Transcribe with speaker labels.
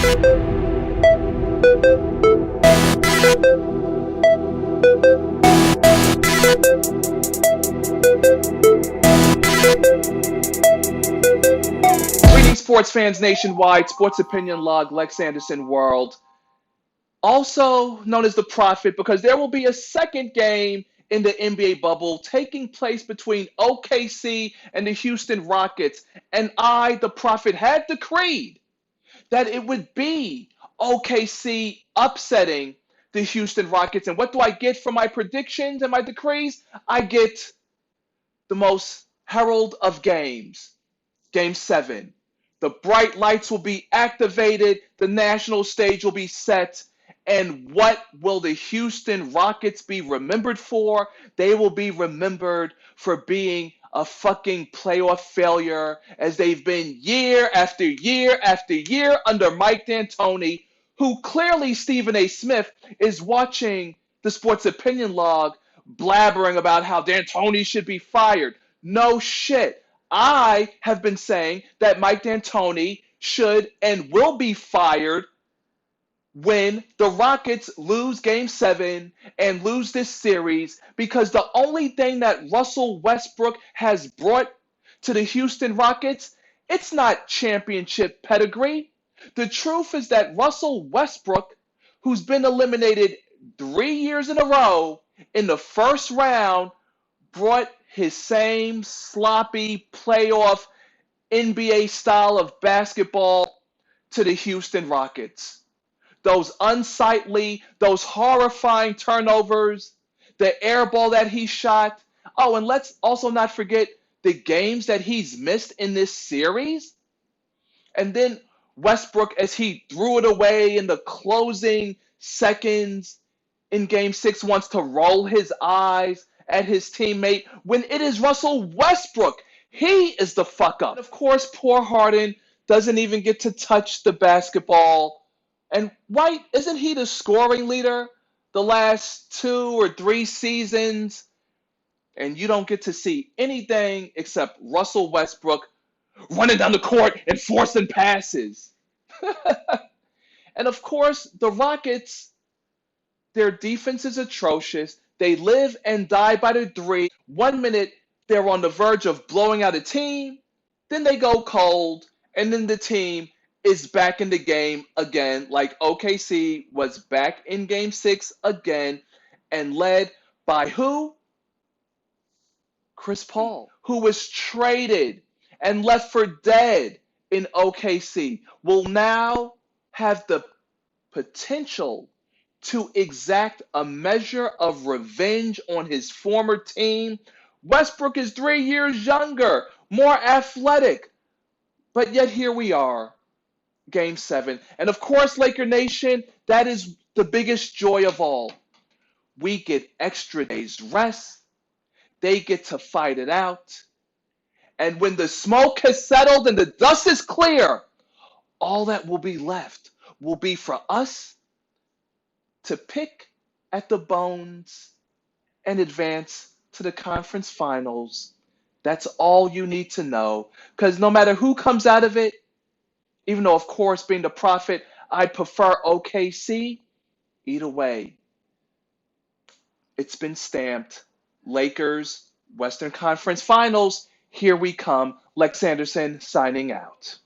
Speaker 1: Greetings, sports fans nationwide, sports opinion log, LexAnderson world, also known as the Prophet, because there will be a second game in the NBA bubble taking place between OKC and the Houston Rockets. And I, the Prophet, had decreed that it would be OKC upsetting the Houston Rockets. And what do I get from my predictions and my decrees? I get the most herald of games, Game 7. The bright lights will be activated, the national stage will be set, and what will the Houston Rockets be remembered for? They will be remembered for being a fucking playoff failure, as they've been year after year after year under Mike D'Antoni, who clearly Stephen A. Smith is watching the Sports Opinion Log blabbering about how D'Antoni should be fired. No shit. I have been saying that Mike D'Antoni should and will be fired when the Rockets lose Game 7 and lose this series, because the only thing that Russell Westbrook has brought to the Houston Rockets, it's not championship pedigree. The truth is that Russell Westbrook, who's been eliminated 3 years in a row in the first round, brought his same sloppy playoff NBA style of basketball to the Houston Rockets. Those unsightly, those horrifying turnovers, the air ball that he shot. Oh, and let's also not forget the games that he's missed in this series. And then Westbrook, as he threw it away in the closing seconds in Game 6, wants to roll his eyes at his teammate when it is Russell Westbrook. He is the fuck up. And of course, poor Harden doesn't even get to touch the basketball. And White, isn't he the scoring leader the last 2 or 3 seasons? And you don't get to see anything except Russell Westbrook running down the court and forcing passes. And of course, the Rockets, their defense is atrocious. They live and die by the three. 1 minute, they're on the verge of blowing out a team. Then they go cold. And then the team is back in the game again, like OKC was back in Game 6 again, and led by who? Chris Paul, who was traded and left for dead in OKC, will now have the potential to exact a measure of revenge on his former team. Westbrook is 3 years younger, more athletic, but yet here we are, Game 7. And of course, Laker Nation, that is the biggest joy of all. We get extra days rest. They get to fight it out. And when the smoke has settled and the dust is clear, all that will be left will be for us to pick at the bones and advance to the conference finals. That's all you need to know. Because no matter who comes out of it, even though, of course, being the Prophet, I prefer OKC, either way, it's been stamped. Lakers, Western Conference Finals, here we come. LexAnderson signing out.